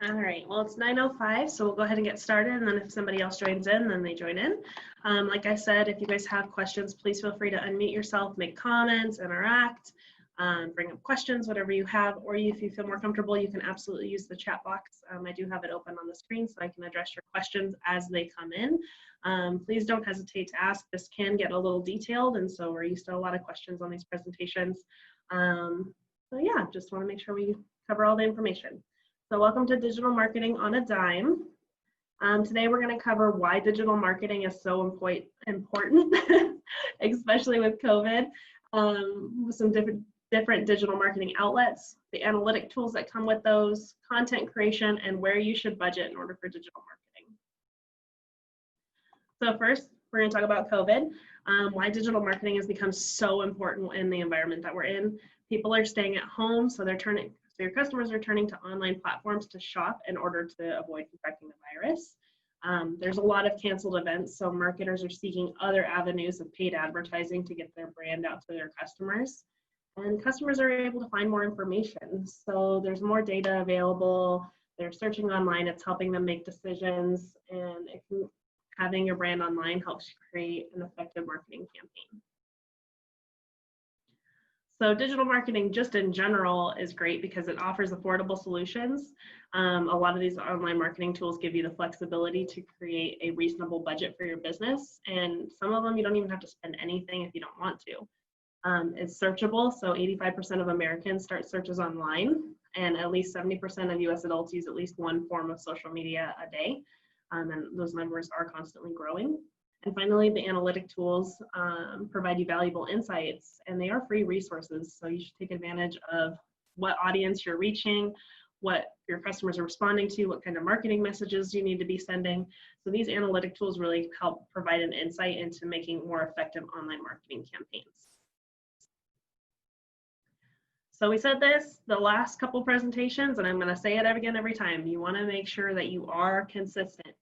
All right, well, it's 9:05, so we'll go ahead and get started, and then if somebody else joins in, then they join in. Like I said, if you guys have questions, please feel free to unmute yourself, make comments, interact, bring up questions, whatever you have, or if you feel more comfortable, you can absolutely use the chat box. I do have it open on the screen so I can address your questions as they come in. Please don't hesitate to ask. This can get a little detailed, and so we're used to a lot of questions on these presentations. So yeah, just want to make sure we cover all the information. So welcome to Digital Marketing on a Dime. Today we're going to cover why digital marketing is so important, especially with COVID, with some different digital marketing outlets, the analytic tools that come with those, content creation, and where you should budget in order for digital marketing. So first, we're going to talk about COVID, why digital marketing has become so important in the environment that we're in. People are staying at home, so your customers are turning to online platforms to shop in order to avoid contracting the virus. There's a lot of canceled events, so marketers are seeking other avenues of paid advertising to get their brand out to their customers. And customers are able to find more information. So there's more data available. They're searching online. It's helping them make decisions. And having your brand online helps you create an effective marketing campaign. So digital marketing just in general is great because it offers affordable solutions. A lot of these online marketing tools give you the flexibility to create a reasonable budget for your business. And some of them you don't even have to spend anything if you don't want to. It's searchable, so 85% of Americans start searches online, and at least 70% of US adults use at least one form of social media a day. And those numbers are constantly growing. And finally, the analytic tools provide you valuable insights, and they are free resources. So you should take advantage of what audience you're reaching, what your customers are responding to, what kind of marketing messages you need to be sending. So these analytic tools really help provide an insight into making more effective online marketing campaigns. So we said this the last couple presentations, and I'm going to say it again every time. You want to make sure that you are consistent.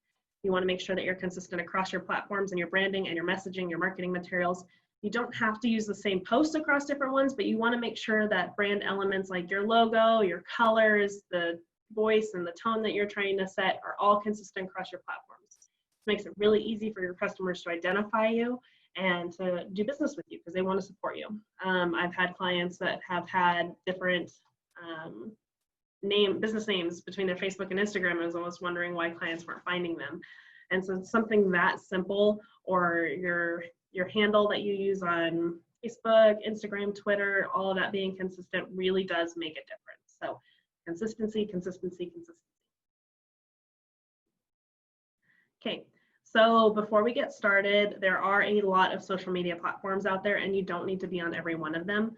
You want to make sure that you're consistent across your platforms and your branding and your messaging, your marketing materials. You don't have to use the same posts across different ones, but you want to make sure that brand elements like your logo, your colors, the voice, and the tone that you're trying to set are all consistent across your platforms. This makes it really easy for your customers to identify you and to do business with you because they want to support you. I've had clients that have had different business names between their Facebook and Instagram. I was almost wondering why clients weren't finding them. And so something that simple, or your handle that you use on Facebook, Instagram, Twitter, all of that being consistent really does make a difference. So consistency, consistency, consistency. Okay, so before we get started, there are a lot of social media platforms out there, and you don't need to be on every one of them.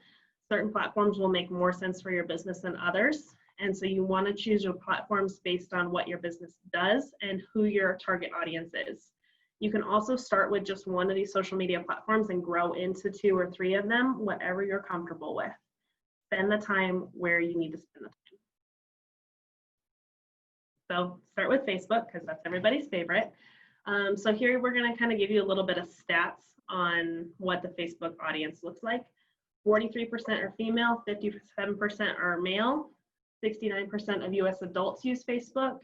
Certain platforms will make more sense for your business than others. And so you want to choose your platforms based on what your business does and who your target audience is. You can also start with just one of these social media platforms and grow into 2 or 3 of them, whatever you're comfortable with. Spend the time where you need to spend the time. So start with Facebook because that's everybody's favorite. So here we're going to kind of give you a little bit of stats on what the Facebook audience looks like. 43% are female, 57% are male. 69% of US adults use Facebook.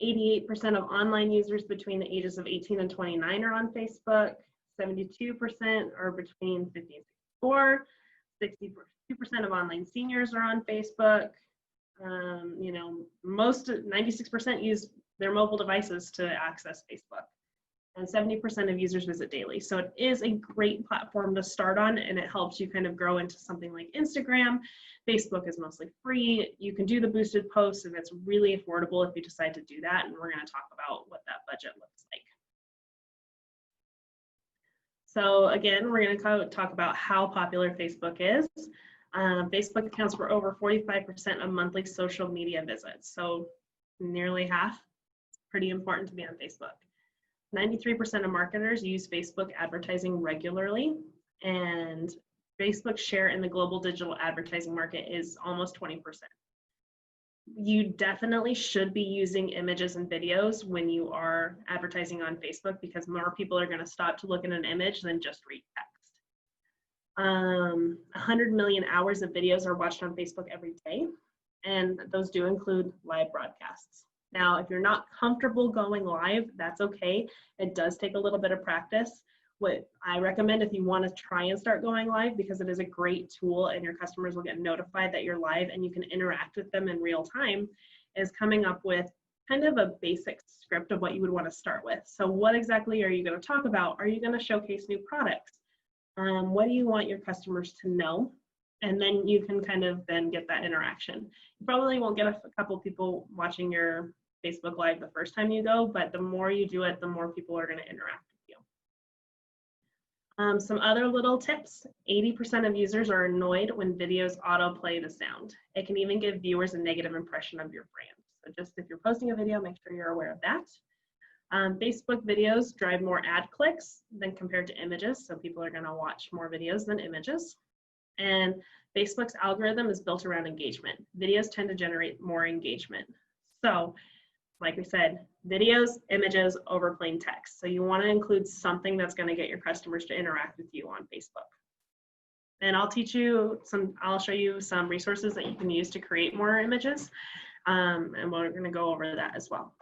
88% of online users between the ages of 18 and 29 are on Facebook. 72% are between 50 and 64. 62% of online seniors are on Facebook. 96% use their mobile devices to access Facebook. And 70% of users visit daily. So it is a great platform to start on, and it helps you kind of grow into something like Instagram. Facebook is mostly free. You can do the boosted posts, and it's really affordable if you decide to do that. And we're going to talk about what that budget looks like. So again, we're going to talk about how popular Facebook is. Facebook accounts for over 45% of monthly social media visits. So nearly half. It's pretty important to be on Facebook. 93% of marketers use Facebook advertising regularly, and Facebook's share in the global digital advertising market is almost 20%. You definitely should be using images and videos when you are advertising on Facebook because more people are going to stop to look at an image than just read text. 100 million hours of videos are watched on Facebook every day, and those do include live broadcasts. Now, if you're not comfortable going live, that's okay. It does take a little bit of practice. What I recommend if you want to try and start going live, because it is a great tool and your customers will get notified that you're live and you can interact with them in real time, is coming up with kind of a basic script of what you would want to start with. So what exactly are you going to talk about? Are you going to showcase new products? What do you want your customers to know? And then you can kind of then get that interaction. You probably won't get a couple people watching your Facebook Live the first time you go, but the more you do it, the more people are going to interact with you. Some other little tips: 80% of users are annoyed when videos autoplay the sound. It can even give viewers a negative impression of your brand. So just if you're posting a video, make sure you're aware of that. Facebook videos drive more ad clicks than compared to images, so people are going to watch more videos than images. And Facebook's algorithm is built around engagement. Videos tend to generate more engagement. So like we said, videos, images over plain text. So you want to include something that's going to get your customers to interact with you on Facebook. And I'll show you some resources that you can use to create more images. And we're going to go over that as well.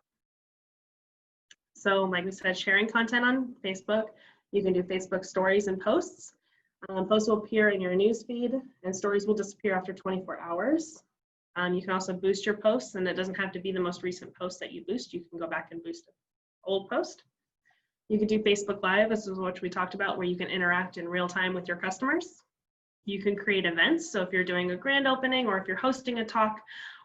So like we said, sharing content on Facebook, you can do Facebook stories and posts. Posts will appear in your newsfeed and stories will disappear after 24 hours. You can also boost your posts, and it doesn't have to be the most recent post that you boost. You can go back and boost an old post. You can do Facebook Live, this is what we talked about, where you can interact in real time with your customers. You can create events. So if you're doing a grand opening, or if you're hosting a talk,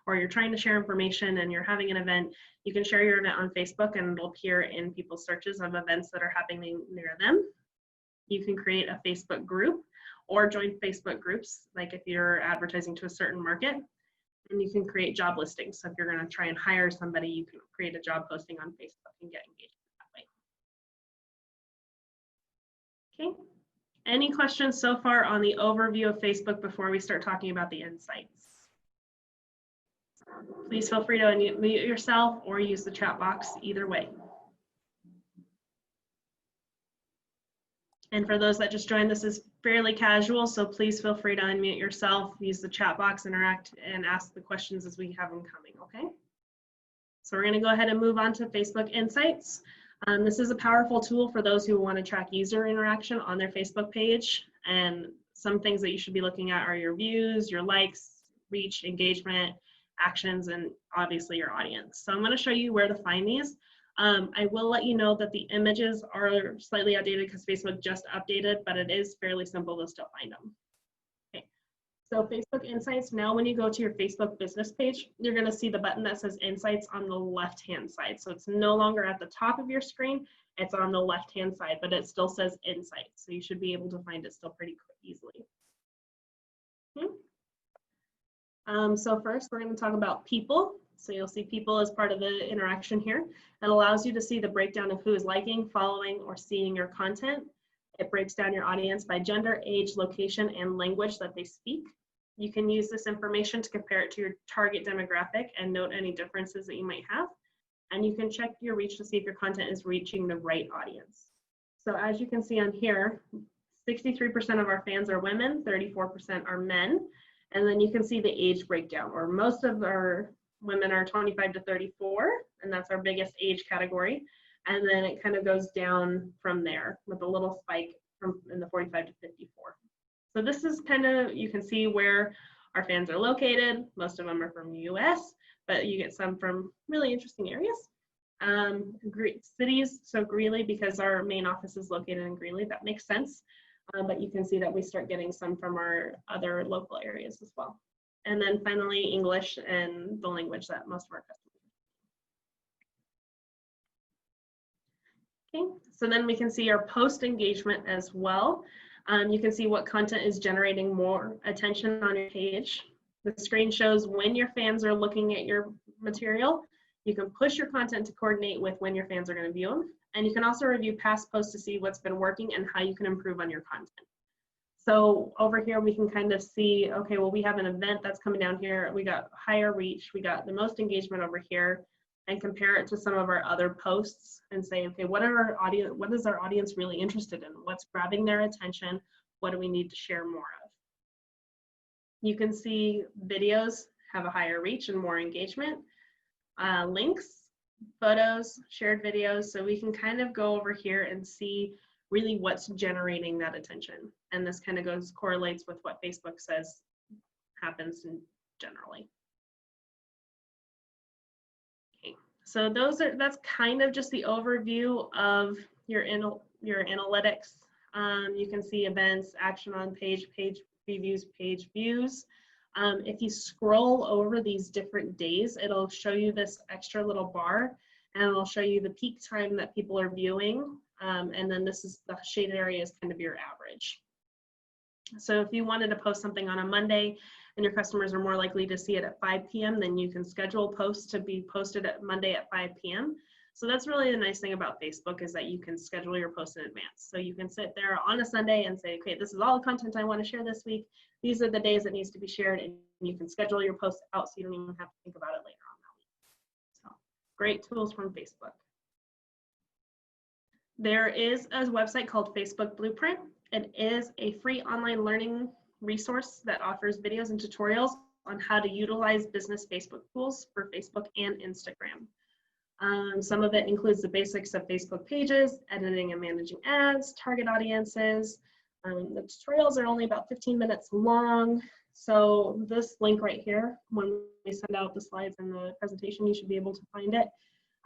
or you're trying to share information and you're having an event, you can share your event on Facebook and it'll appear in people's searches of events that are happening near them. You can create a Facebook group or join Facebook groups, like if you're advertising to a certain market. And you can create job listings. So if you're going to try and hire somebody, you can create a job posting on Facebook and get engagement that way. Okay. Any questions so far on the overview of Facebook before we start talking about the insights? Please feel free to unmute yourself or use the chat box, either way. And for those that just joined, this is fairly casual, so please feel free to unmute yourself, use the chat box, interact, and ask the questions as we have them coming, okay? So we're gonna go ahead and move on to Facebook Insights. This is a powerful tool for those who want to track user interaction on their Facebook page. And some things that you should be looking at are your views, your likes, reach, engagement, actions, and obviously your audience. So I'm gonna show you where to find these. I will let you know that the images are slightly outdated because Facebook just updated, but it is fairly simple to still find them. Okay, so Facebook Insights, now when you go to your Facebook business page, you're gonna see the button that says Insights on the left-hand side. So it's no longer at the top of your screen, it's on the left-hand side, but it still says Insights. So you should be able to find it still pretty easily. Okay. So first we're gonna talk about people. So you'll see people as part of the interaction here. It allows you to see the breakdown of who is liking, following, or seeing your content. It breaks down your audience by gender, age, location, and language that they speak. You can use this information to compare it to your target demographic and note any differences that you might have. And you can check your reach to see if your content is reaching the right audience. So as you can see on here, 63% of our fans are women, 34% are men. And then you can see the age breakdown, or most of our women are 25 to 34, and that's our biggest age category. And then it kind of goes down from there with a little spike in the 45 to 54. So this is kind of, you can see where our fans are located. Most of them are from the US, but you get some from really interesting areas. Cities, so Greeley, because our main office is located in Greeley, that makes sense. But you can see that we start getting some from our other local areas as well. And then finally, English and the language that most of our customers. Okay, so then we can see our post engagement as well. You can see what content is generating more attention on your page. The screen shows when your fans are looking at your material. You can push your content to coordinate with when your fans are going to view them. And you can also review past posts to see what's been working and how you can improve on your content. So over here, we can kind of see, okay, well, we have an event that's coming down here. We got higher reach. We got the most engagement over here, and compare it to some of our other posts and say, okay, what is our audience really interested in? What's grabbing their attention? What do we need to share more of? You can see videos have a higher reach and more engagement. Links, photos, shared videos. So we can kind of go over here and see really what's generating that attention. And this kind of correlates with what Facebook says happens generally. Okay, so that's kind of just the overview of your analytics. You can see events, action on page previews, page views. If you scroll over these different days, it'll show you this extra little bar, and it'll show you the peak time that people are viewing. And then this is the shaded area is kind of your average. So if you wanted to post something on a Monday and your customers are more likely to see it at 5 p.m., then you can schedule posts to be posted at Monday at 5 p.m. So that's really the nice thing about Facebook, is that you can schedule your posts in advance. So you can sit there on a Sunday and say, okay, this is all the content I want to share this week. These are the days it needs to be shared, and you can schedule your posts out so you don't even have to think about it later on that week. So great tools from Facebook. There is a website called Facebook Blueprint. It is a free online learning resource that offers videos and tutorials on how to utilize business Facebook tools for Facebook and Instagram. Some of it includes the basics of Facebook pages, editing and managing ads, target audiences. The tutorials are only about 15 minutes long. So this link right here, when we send out the slides and the presentation, you should be able to find it.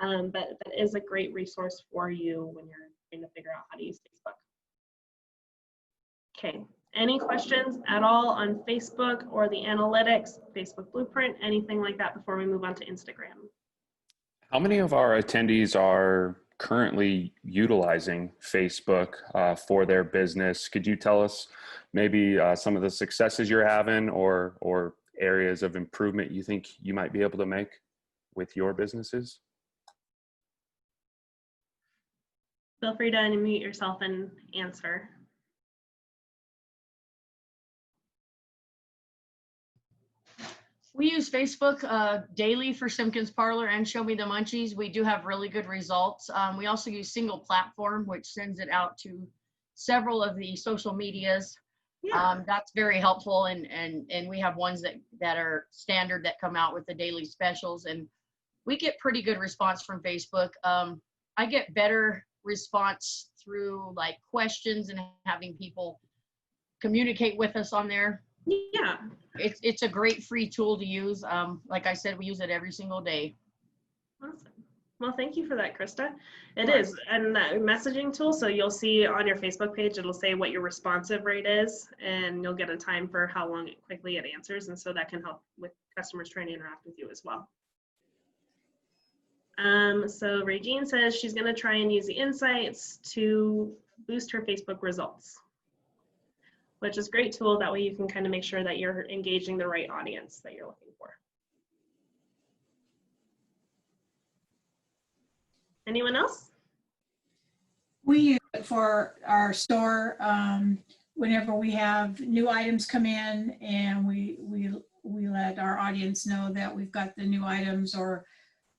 But that is a great resource for you when you're trying to figure out how to use Facebook. Okay, any questions at all on Facebook or the analytics, Facebook Blueprint, anything like that before we move on to Instagram? How many of our attendees are currently utilizing Facebook for their business? Could you tell us maybe some of the successes you're having, or areas of improvement you think you might be able to make with your businesses? Feel free to unmute yourself and answer. We use Facebook daily for Simpkins Parlor and Show Me the Munchies. We do have really good results. We also use single platform, which sends it out to several of the social medias. Yeah. That's very helpful, and we have ones that are standard that come out with the daily specials, and we get pretty good response from Facebook. I get better response through like questions and having people communicate with us on there. Yeah. It's a great free tool to use. Like I said, we use it every single day. Awesome. Well, thank you for that, Krista. It is, and that messaging tool, so you'll see on your Facebook page, it'll say what your responsive rate is, and you'll get a time for how long quickly it answers, and so that can help with customers trying to interact with you as well. So Regine says she's going to try and use the insights to boost her Facebook results, which is a great tool. That way you can kind of make sure that you're engaging the right audience that you're looking for. Anyone else? We use it for our store whenever we have new items come in, and we let our audience know that we've got the new items, or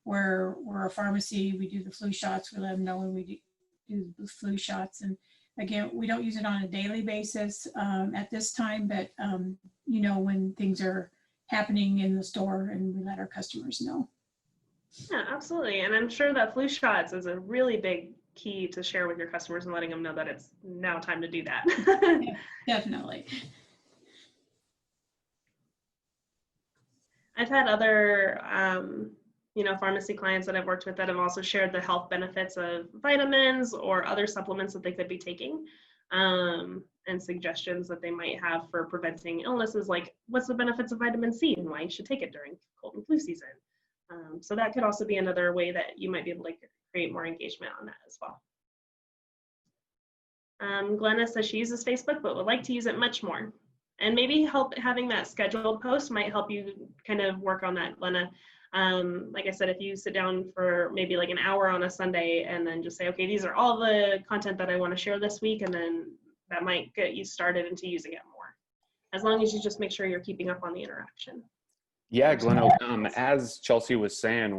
where we're a pharmacy, we do the flu shots. We let them know when we do the flu shots. And again, we don't use it on a daily basis at this time, but you know, when things are happening in the store, and we let our customers know. Yeah, absolutely. And I'm sure that flu shots is a really big key to share with your customers and letting them know that it's now time to do that. Yeah, definitely. I've had other you know, pharmacy clients that I've worked with that have also shared the health benefits of vitamins or other supplements that they could be taking, and suggestions that they might have for preventing illnesses, like what's the benefits of vitamin C and why you should take it during cold and flu season. So that could also be another way that you might be able to create more engagement on that as well. Glenna says she uses Facebook but would like to use it much more. And maybe having that scheduled post might help you kind of work on that, Glenna. Like I said, if you sit down for maybe like an hour on a Sunday and then just say, okay, these are all the content that I want to share this week, and then that might get you started into using it more, as long as you just make sure you're keeping up on the interaction. Yeah, Glenn, as Chelsea was saying,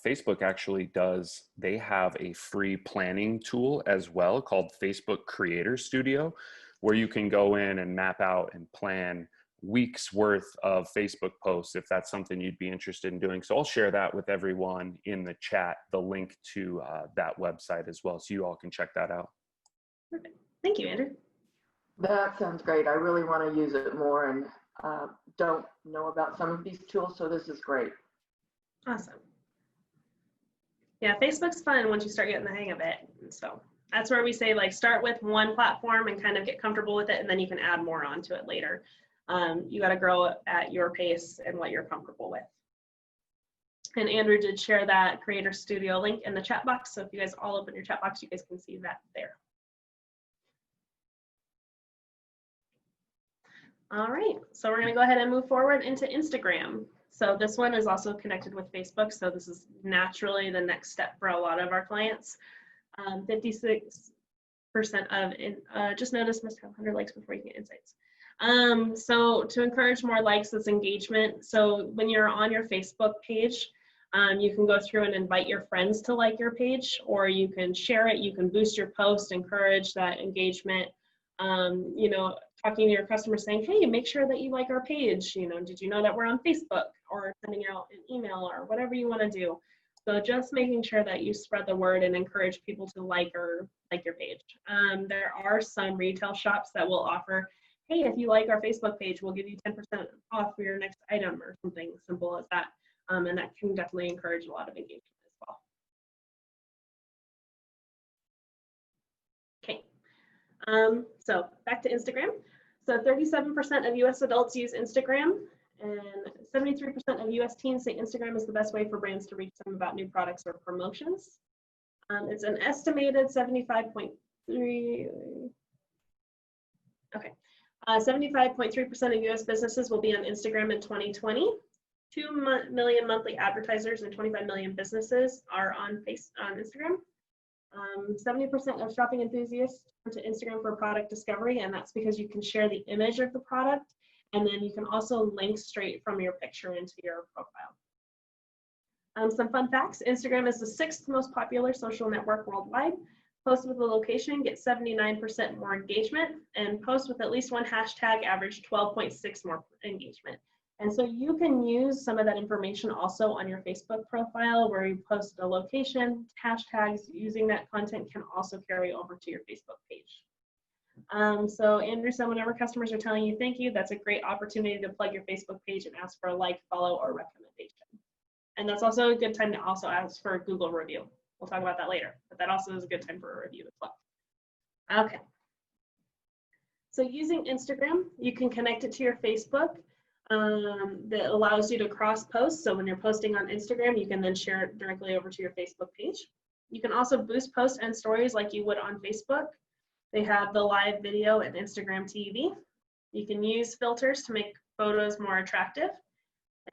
Facebook actually they have a free planning tool as well called Facebook Creator Studio, where you can go in and map out and plan weeks worth of Facebook posts if that's something you'd be interested in doing. So I'll share that with everyone in the chat, the link to that website as well, so you all can check that out. Perfect. Thank you, Andrew. That sounds great. I really want to use it more and don't know about some of these tools, so this is great. Awesome. Yeah, Facebook's fun once you start getting the hang of it. So that's where we say, like, start with one platform and kind of get comfortable with it, and then you can add more onto it later. You got to grow at your pace and what you're comfortable with. And Andrew did share that Creator Studio link in the chat box. So if you guys all open your chat box, you guys can see that there. All right, so we're going to go ahead and move forward into Instagram. So this one is also connected with Facebook. So this is naturally the next step for a lot of our clients. 56% of, just noticed must have 100 likes before you get insights. So to encourage more likes, it's engagement. So when you're on your Facebook page, you can go through and invite your friends to like your page, or you can share it. You can boost your post, encourage that engagement. You know, talking to your customers saying, hey, make sure that you like our page. You know, did you know that we're on Facebook? Or sending out an email or whatever you want to do. So just making sure that you spread the word and encourage people to like your page. There are some retail shops that will offer, hey, if you like our Facebook page, we'll give you 10% off for your next item or something simple as that. And that can definitely encourage a lot of engagement as well. Okay, so back to Instagram. So 37% of US adults use Instagram, and 73% of US teens say Instagram is the best way for brands to reach them about new products or promotions. It's an estimated 75.3%. Okay. 75.3% of US businesses will be on Instagram in 2020. 2 million monthly advertisers and 25 million businesses are on Instagram. 70% of shopping enthusiasts turn to Instagram for product discovery, and that's because you can share the image of the product, and then you can also link straight from your picture into your profile. Some fun facts: Instagram is the 6th most popular social network worldwide. Posts with a location get 79% more engagement, and posts with at least one hashtag average 12.6 more engagement. And so you can use some of that information also on your Facebook profile, where you post a location, hashtags. Using that content can also carry over to your Facebook page. So Andrew said, whenever customers are telling you thank you, that's a great opportunity to plug your Facebook page and ask for a like, follow, or recommendation. And that's also a good time to also ask for a Google review. We'll talk about that later, but that also is a good time for a review as well. Okay. So using Instagram, you can connect it to your Facebook. That allows you to cross post. So when you're posting on Instagram, you can then share it directly over to your Facebook page. You can also boost posts and stories like you would on Facebook. They have the live video and Instagram TV. You can use filters to make photos more attractive.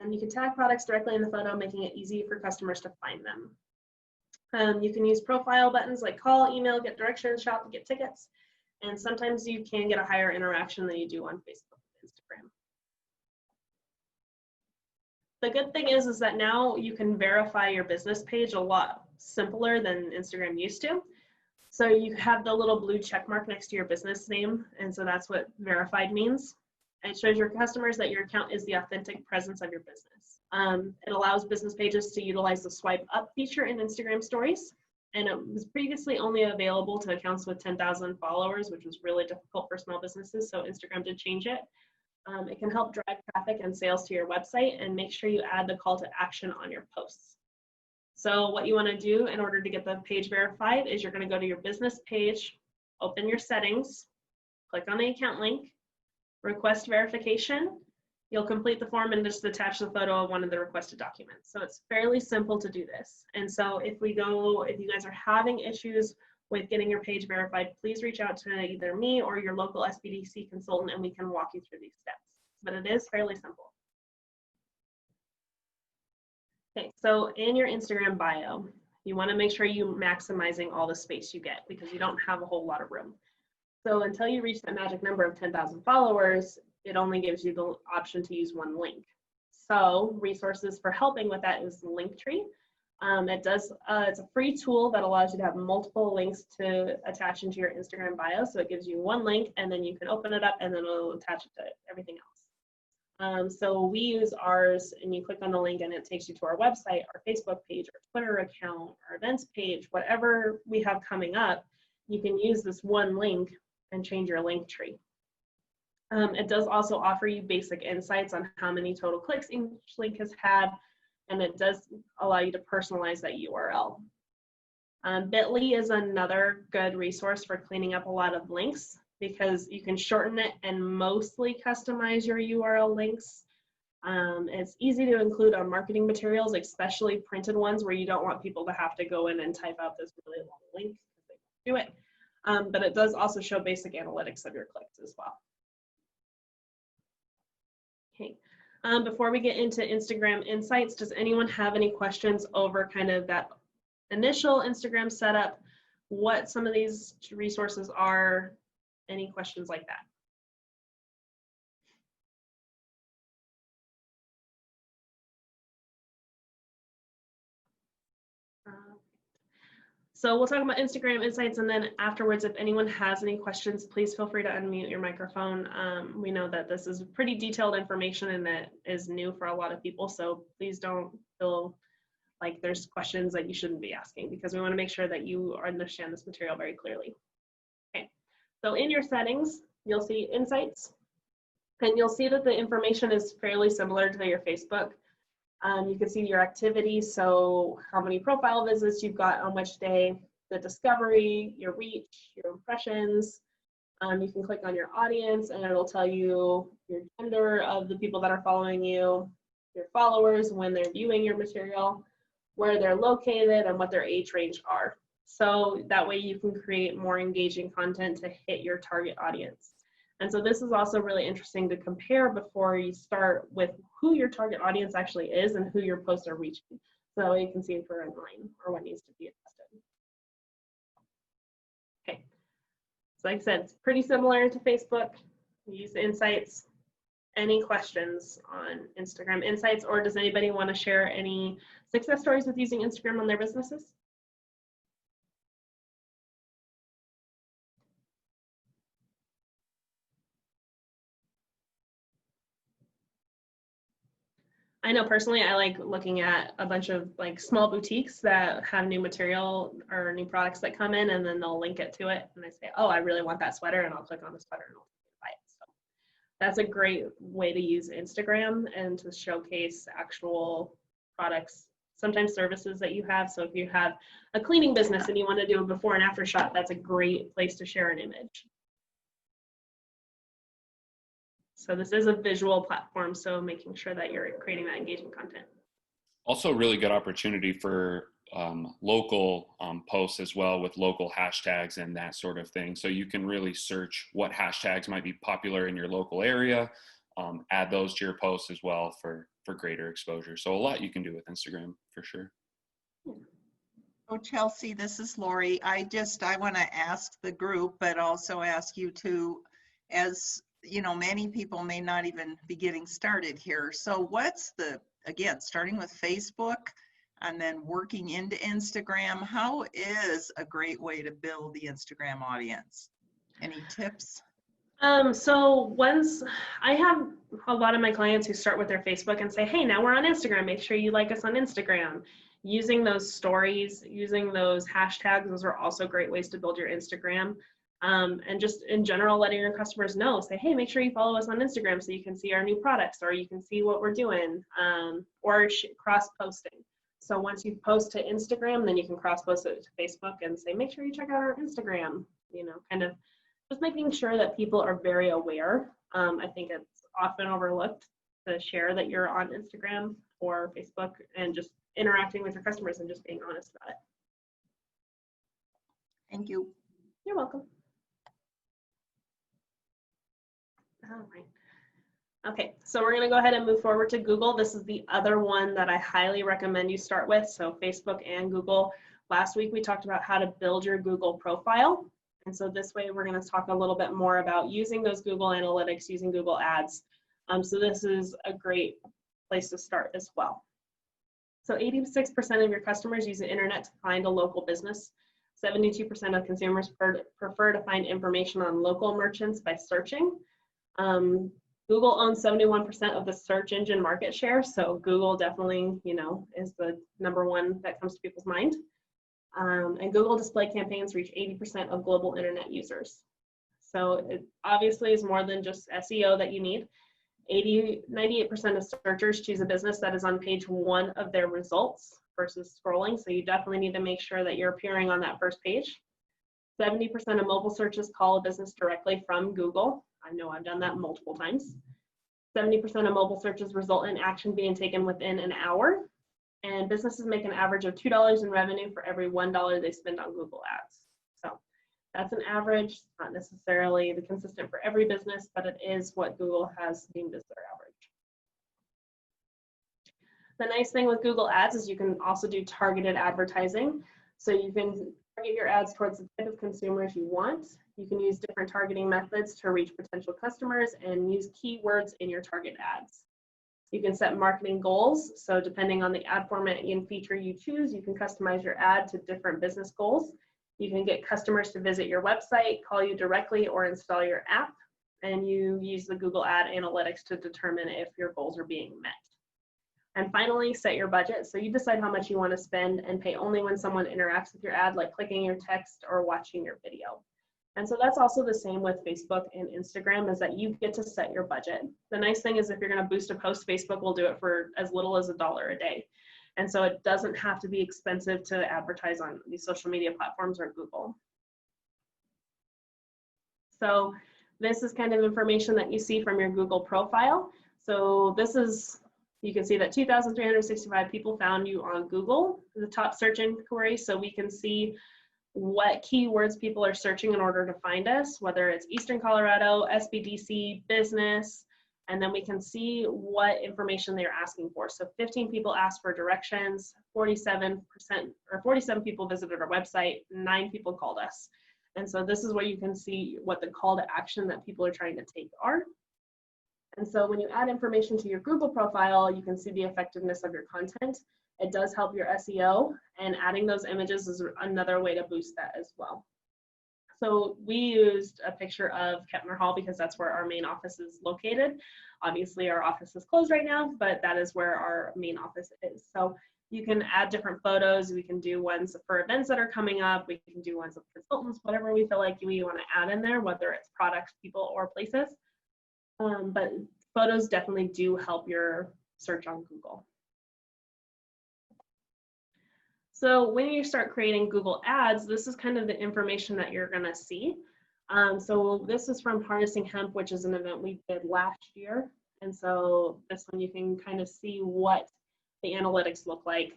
And you can tag products directly in the photo, making it easy for customers to find them. You can use profile buttons like call, email, get directions, shop, get tickets. And sometimes you can get a higher interaction than you do on Facebook and Instagram. The good thing is that now you can verify your business page a lot simpler than Instagram used to. So you have the little blue check mark next to your business name, and so that's what verified means. It shows your customers that your account is the authentic presence of your business. It allows business pages to utilize the swipe up feature in Instagram stories, and it was previously only available to accounts with 10,000 followers, which was really difficult for small businesses, so Instagram did change it. It can help drive traffic and sales to your website, and make sure you add the call to action on your posts. So what you want to do in order to get the page verified is you're going to go to your business page, open your settings, click on the account link, request verification. You'll complete the form and just attach the photo of one of the requested documents. So it's fairly simple to do this. And so if you guys are having issues with getting your page verified, please reach out to either me or your local SBDC consultant, and we can walk you through these steps. But it is fairly simple. Okay, so in your Instagram bio, you want to make sure you're maximizing all the space you get, because you don't have a whole lot of room. So until you reach that magic number of 10,000 followers, it only gives you the option to use one link. So resources for helping with that is Linktree. It's a free tool that allows you to have multiple links to attach into your Instagram bio. So it gives you one link, and then you can open it up, and then it'll attach it to everything else. So we use ours, and you click on the link and it takes you to our website, our Facebook page, our Twitter account, our events page, whatever we have coming up. You can use this one link and change your link tree. It does also offer you basic insights on how many total clicks each link has had, and it does allow you to personalize that URL. Bitly is another good resource for cleaning up a lot of links, because you can shorten it and mostly customize your URL links. It's easy to include on marketing materials, especially printed ones where you don't want people to have to go in and type out this really long link because they won't do it. But it does also show basic analytics of your clicks as well. Okay. Before we get into Instagram Insights, does anyone have any questions over kind of that initial Instagram setup, what some of these resources are, any questions like that? So we'll talk about Instagram Insights, and then afterwards, if anyone has any questions, please feel free to unmute your microphone. We know that this is pretty detailed information and that is new for a lot of people, so please don't feel like there's questions that you shouldn't be asking, because we want to make sure that you understand this material very clearly. Okay, so in your settings, you'll see Insights, and you'll see that the information is fairly similar to your Facebook. You can see your activities, so how many profile visits you've got on which day, the discovery, your reach, your impressions. You can click on your audience and it'll tell you your gender of the people that are following you, your followers, when they're viewing your material, where they're located, and what their age range are. So that way you can create more engaging content to hit your target audience. And so this is also really interesting to compare before you start with who your target audience actually is and who your posts are reaching. So you can see if you're in line or what needs to be adjusted. Okay, so like I said, it's pretty similar to Facebook. We use the Insights. Any questions on Instagram Insights, or does anybody want to share any success stories with using Instagram on their businesses? I know personally, I like looking at a bunch of like small boutiques that have new material or new products that come in, and then they'll link it to it. And I say, oh, I really want that sweater, and I'll click on the sweater and I'll buy it. So that's a great way to use Instagram and to showcase actual products, sometimes services that you have. So if you have a cleaning business and you want to do a before and after shot, that's a great place to share an image. So this is a visual platform, so making sure that you're creating that engaging content. Also a really good opportunity for local posts as well, with local hashtags and that sort of thing. So you can really search what hashtags might be popular in your local area, add those to your posts as well for greater exposure. So a lot you can do with Instagram for sure. Oh, Chelsea, this is Lori. I want to ask the group, but also ask you to, as you know, many people may not even be getting started here. So what's again, starting with Facebook and then working into Instagram, how is a great way to build the Instagram audience? Any tips? So once I have a lot of my clients who start with their Facebook and say, hey, now we're on Instagram, make sure you like us on Instagram. Using those stories, using those hashtags, those are also great ways to build your Instagram. And just in general, letting your customers know, say, hey, make sure you follow us on Instagram so you can see our new products, or you can see what we're doing, or cross-posting. So once you post to Instagram, then you can cross-post it to Facebook and say, make sure you check out our Instagram, you know, kind of just making sure that people are very aware. I think it's often overlooked to share that you're on Instagram or Facebook, and just interacting with your customers and just being honest about it. Thank you. You're welcome. All right. Okay, so we're going to go ahead and move forward to Google. This is the other one that I highly recommend you start with. So Facebook and Google. Last week we talked about how to build your Google profile. And so this way we're going to talk a little bit more about using those Google Analytics, using Google Ads. So this is a great place to start as well. So 86% of your customers use the internet to find a local business. 72% of consumers prefer to find information on local merchants by searching. Google owns 71% of the search engine market share. So Google definitely, is the number one that comes to people's mind. And Google display campaigns reach 80% of global internet users. So it obviously is more than just SEO that you need. 98% of searchers choose a business that is on page 1 of their results versus scrolling. So you definitely need to make sure that you're appearing on that first page. 70% of mobile searches call a business directly from Google. I know I've done that multiple times. 70% of mobile searches result in action being taken within an hour. And businesses make an average of $2 in revenue for every $1 they spend on Google Ads. So that's an average. It's not necessarily the consistent for every business, but it is what Google has deemed as their average. The nice thing with Google Ads is you can also do targeted advertising. So you can target your ads towards the type of consumers you want. You can use different targeting methods to reach potential customers and use keywords in your target ads. You can set marketing goals. So depending on the ad format and feature you choose, you can customize your ad to different business goals. You can get customers to visit your website, call you directly, or install your app. And you use the Google Ad Analytics to determine if your goals are being met. And finally, set your budget. So you decide how much you want to spend and pay only when someone interacts with your ad, like clicking your text or watching your video. And so that's also the same with Facebook and Instagram, is that you get to set your budget. The nice thing is if you're going to boost a post, Facebook will do it for as little as $1 a day. And so it doesn't have to be expensive to advertise on these social media platforms or Google. So this is kind of information that you see from your Google profile. So this is, you can see that 2,365 people found you on Google, the top search inquiry. So we can see what keywords people are searching in order to find us, whether it's Eastern Colorado, SBDC, business, and then we can see what information they're asking for. So 15 people asked for directions, 47% or 47 people visited our website, 9 people called us. And so this is where you can see what the call to action that people are trying to take are. And so when you add information to your Google profile, you can see the effectiveness of your content. It does help your SEO, and adding those images is another way to boost that as well. So we used a picture of Kettner Hall because that's where our main office is located. Obviously our office is closed right now, but that is where our main office is. So you can add different photos. We can do ones for events that are coming up. We can do ones with consultants, whatever we feel like we want to add in there, whether it's products, people, or places. But photos definitely do help your search on Google. So when you start creating Google Ads, this is kind of the information that you're going to see. So this is from Harnessing Hemp, which is an event we did last year. And so this one you can kind of see what the analytics look like.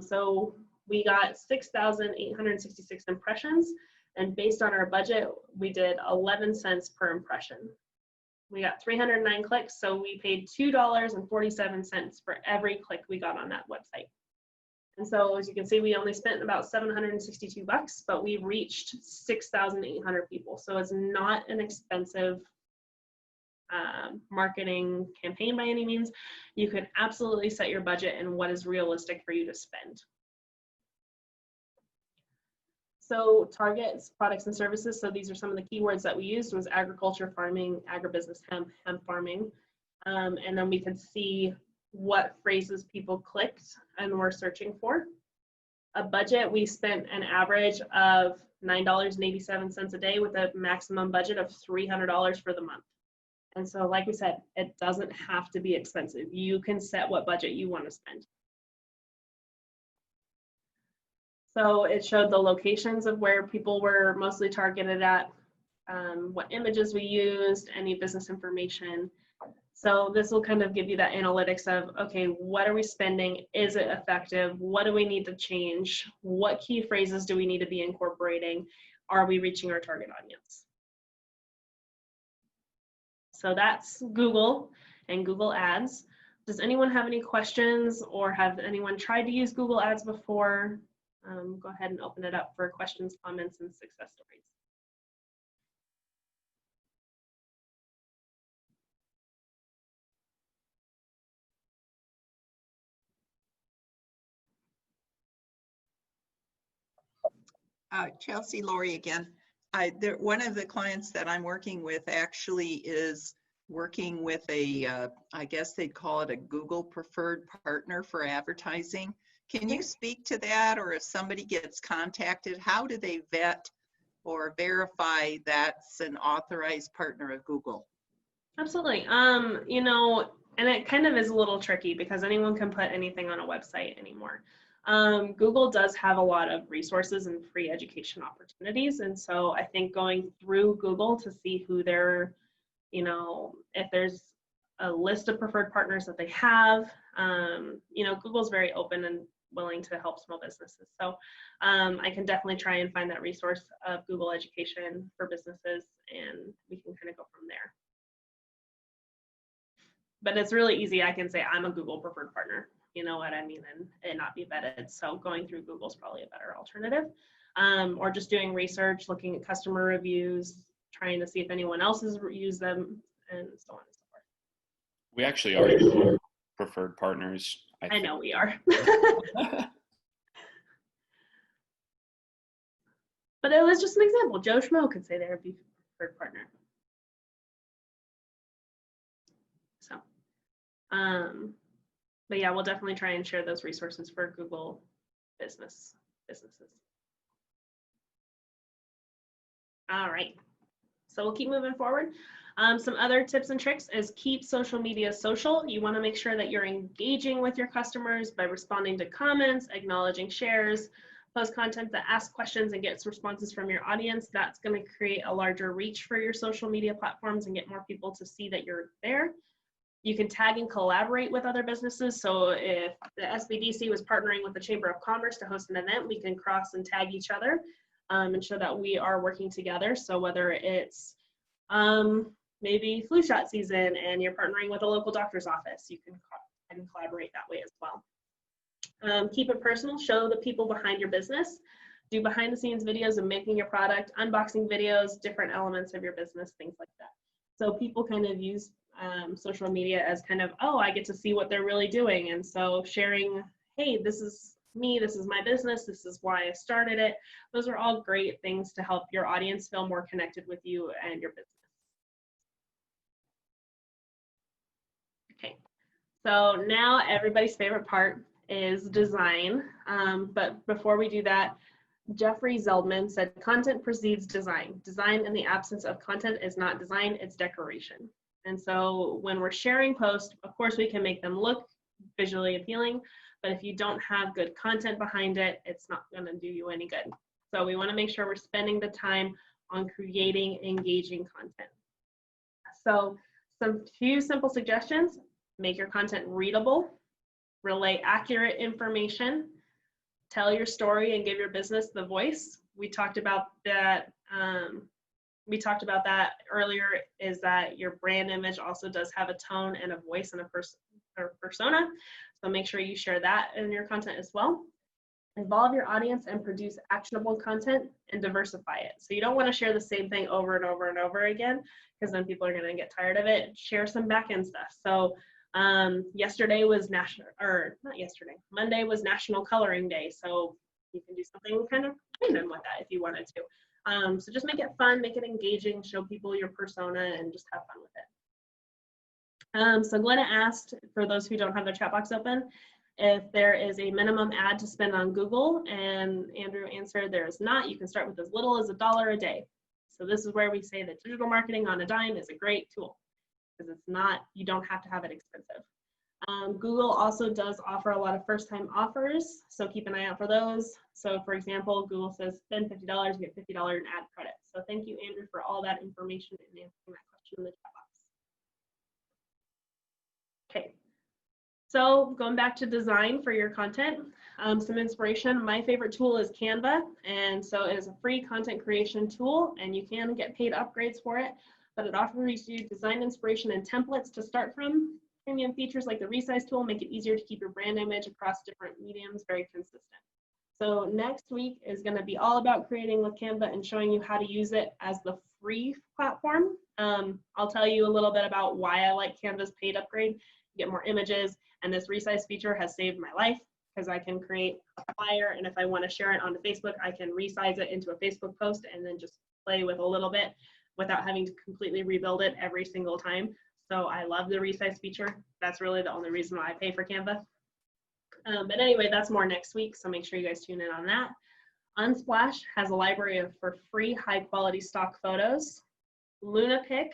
So we got 6,866 impressions, and based on our budget, we did 11 cents per impression. We got 309 clicks, so we paid $2.47 for every click we got on that website. And so as you can see, we only spent about $762, but we reached 6,800 people. So it's not an expensive marketing campaign by any means. You can absolutely set your budget and what is realistic for you to spend. So targets, products and services. So these are some of the keywords that we used was agriculture, farming, agribusiness, hemp farming. And then we could see what phrases people clicked and were searching for. A budget, we spent an average of $9.87 a day with a maximum budget of $300 for the month. And so like we said, it doesn't have to be expensive. You can set what budget you want to spend. So it showed the locations of where people were mostly targeted at, what images we used, any business information. So this will kind of give you that analytics of, okay, what are we spending? Is it effective? What do we need to change? What key phrases do we need to be incorporating? Are we reaching our target audience? So that's Google and Google Ads. Does anyone have any questions, or have anyone tried to use Google Ads before? Go ahead and open it up for questions, comments, and success stories. Chelsea, Lori again. One of the clients that I'm working with actually is working with a, I guess they'd call it a Google preferred partner for advertising. Can you speak to that? Or if somebody gets contacted, how do they vet or verify that's an authorized partner of Google? Absolutely. You know, and it kind of is a little tricky because anyone can put anything on a website anymore. Google does have a lot of resources and free education opportunities. And so I think going through Google to see who they're, you know, if there's a list of preferred partners that they have, you know, Google's very open and willing to help small businesses. So I can definitely try and find that resource of Google education for businesses, and we can kind of go from there. But it's really easy. I can say I'm a Google preferred partner, you know what I mean, and not be vetted. So going through Google is probably a better alternative. Or just doing research, looking at customer reviews, trying to see if anyone else has used them, and so on and so forth. We actually are preferred partners. I know we are. But it was just an example. Joe Schmo could say they're a preferred partner. So, but yeah, we'll definitely try and share those resources for Google businesses. All right, so we'll keep moving forward. Some other tips and tricks is keep social media social. You want to make sure that you're engaging with your customers by responding to comments, acknowledging shares, post content that asks questions and gets responses from your audience. That's going to create a larger reach for your social media platforms and get more people to see that you're there. You can tag and collaborate with other businesses. So if the SBDC was partnering with the Chamber of Commerce to host an event, we can cross and tag each other and show that we are working together. So whether it's maybe flu shot season and you're partnering with a local doctor's office, you can collaborate that way as well. Keep it personal. Show the people behind your business. Do behind the scenes videos of making your product, unboxing videos, different elements of your business, things like that. So people kind of use social media as kind of, oh, I get to see what they're really doing. And so sharing, hey, this is me, this is my business, this is why I started it. Those are all great things to help your audience feel more connected with you and your business. Okay, so now everybody's favorite part is design. But before we do that, Jeffrey Zeldman said, content precedes design. Design in the absence of content is not design, it's decoration. And so when we're sharing posts, of course, we can make them look visually appealing, but if you don't have good content behind it, it's not going to do you any good. So we want to make sure we're spending the time on creating engaging content. So some few simple suggestions: make your content readable, relay accurate information, tell your story and give your business the voice. We talked about that. Earlier, is that your brand image also does have a tone and a voice and a persona. So make sure you share that in your content as well. Involve your audience and produce actionable content and diversify it. So you don't want to share the same thing over and over and over again, because then people are going to get tired of it. Share some back end stuff. So Monday was National Coloring Day. So you can do something kind of random with that if you wanted to. So just make it fun, make it engaging, show people your persona, and just have fun with it. So Glenna asked, for those who don't have their chat box open, if there is a minimum ad to spend on Google, and Andrew answered there is not. You can start with as little as $1 a day. So this is where we say that digital marketing on a dime is a great tool, because it's not, you don't have to have it expensive. Google also does offer a lot of first-time offers, so keep an eye out for those. So for example, Google says spend $50, get $50 in ad credit. So thank you, Andrew, for all that information and answering that question in the chat box. Okay, so going back to design for your content, some inspiration. My favorite tool is Canva, and so it is a free content creation tool, and you can get paid upgrades for it, but it offers you design inspiration and templates to start from. Premium features like the resize tool make it easier to keep your brand image across different mediums very consistent. So next week is going to be all about creating with Canva and showing you how to use it as the free platform. I'll tell you a little bit about why I like Canva's paid upgrade. You get more images, and this resize feature has saved my life, because I can create a flyer, and if I want to share it onto Facebook, I can resize it into a Facebook post and then just play with a little bit without having to completely rebuild it every single time. So I love the resize feature. That's really the only reason why I pay for Canva. But anyway, that's more next week, so make sure you guys tune in on that. Unsplash has a library for free high quality stock photos. LunaPic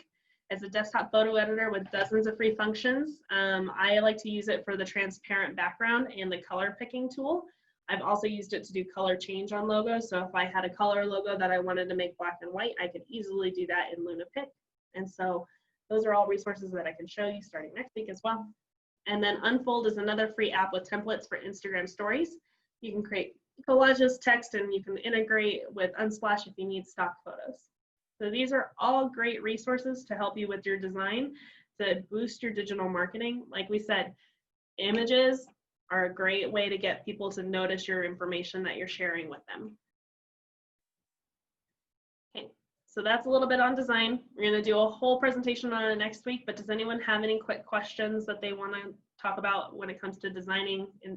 is a desktop photo editor with dozens of free functions. I like to use it for the transparent background and the color picking tool. I've also used it to do color change on logos. So if I had a color logo that I wanted to make black and white, I could easily do that in LunaPic. And so those are all resources that I can show you starting next week as well. And then Unfold is another free app with templates for Instagram stories. You can create collages, text, and you can integrate with Unsplash if you need stock photos. So these are all great resources to help you with your design, to boost your digital marketing. Like we said, images are a great way to get people to notice your information that you're sharing with them. Okay, so that's a little bit on design. We're going to do a whole presentation on it next week, but does anyone have any quick questions that they want to talk about when it comes to designing in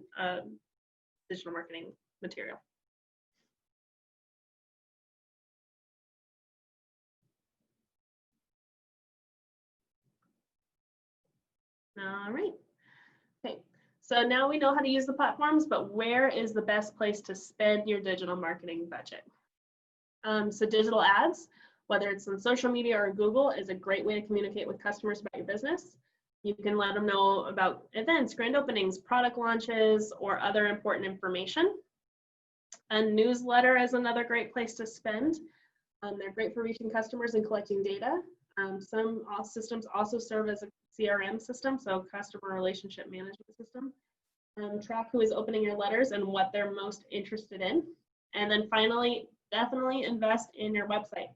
digital marketing material? All right. Okay, so now we know how to use the platforms, but where is the best place to spend your digital marketing budget? So digital ads, whether it's on social media or Google, is a great way to communicate with customers about your business. You can let them know about events, grand openings, product launches, or other important information. A newsletter is another great place to spend. They're great for reaching customers and collecting data. Some systems also serve as a CRM system, so customer relationship management system. Track who is opening your letters and what they're most interested in. And then finally, definitely invest in your website.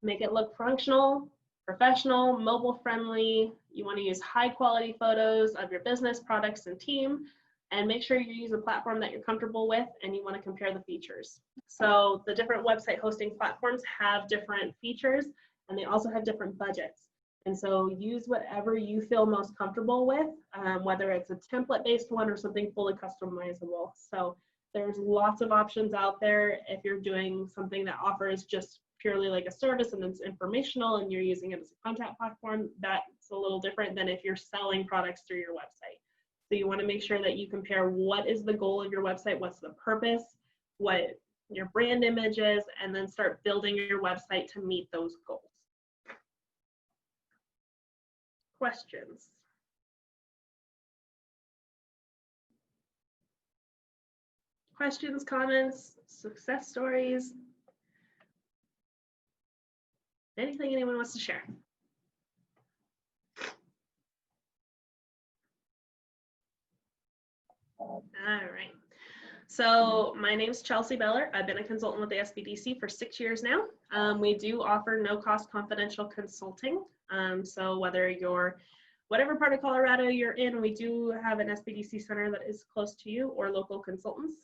Make it look functional, professional, mobile friendly. You want to use high quality photos of your business, products, and team. And make sure you use a platform that you're comfortable with, and you want to compare the features. So the different website hosting platforms have different features, and they also have different budgets. And so use whatever you feel most comfortable with, whether it's a template-based one or something fully customizable. So there's lots of options out there. If you're doing something that offers just purely like a service and it's informational and you're using it as a content platform, that's a little different than if you're selling products through your website. So you want to make sure that you compare what is the goal of your website, what's the purpose, what your brand image is, and then start building your website to meet those goals. Questions? Questions, comments, success stories? Anything anyone wants to share? All right. So my name is Chelsea Beller. I've been a consultant with the SBDC for 6 years now. We do offer no-cost confidential consulting. So whether you're whatever part of Colorado you're in, we do have an SBDC center that is close to you or local consultants.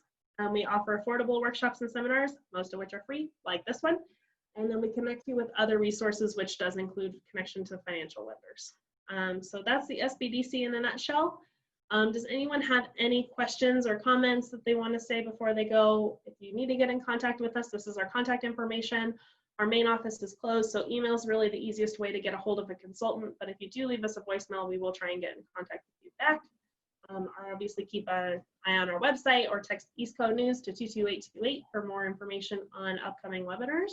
We offer affordable workshops and seminars, most of which are free, like this one. And then we connect you with other resources, which does include connection to financial lenders. So that's the SBDC in a nutshell. Does anyone have any questions or comments that they want to say before they go? If you need to get in contact with us, this is our contact information. Our main office is closed, so email is really the easiest way to get a hold of a consultant. But if you do leave us a voicemail, we will try and get in contact with you back. Obviously, keep an eye on our website or text East Coast News to 22828 for more information on upcoming webinars.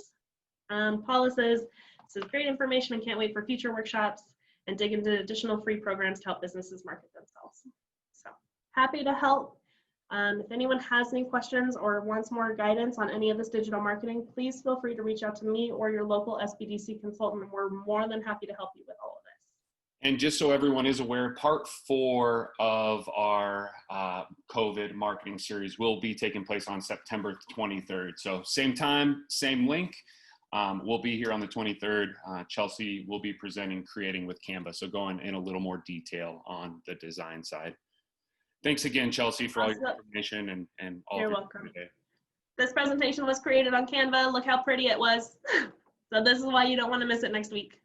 Paula says, this is great information and can't wait for future workshops and dig into additional free programs to help businesses market themselves. So happy to help. If anyone has any questions or wants more guidance on any of this digital marketing, please feel free to reach out to me or your local SBDC consultant. We're more than happy to help you with all of this. And just so everyone is aware, part 4 of our COVID marketing series will be taking place on September 23rd. So same time, same link. We'll be here on the 23rd. Chelsea will be presenting Creating with Canva. So going in a little more detail on the design side. Thanks again, Chelsea, for all your information and all. You're welcome. Today. This presentation was created on Canva. Look how pretty it was. So this is why you don't want to miss it next week.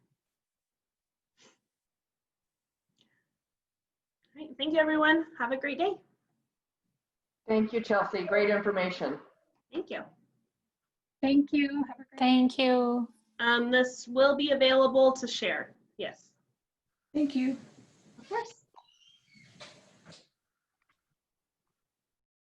All right, thank you, everyone. Have a great day. Thank you, Chelsea. Great information. Thank you. Thank you. Have a great Thank you. This will be available to share. Yes. Thank you. Of course.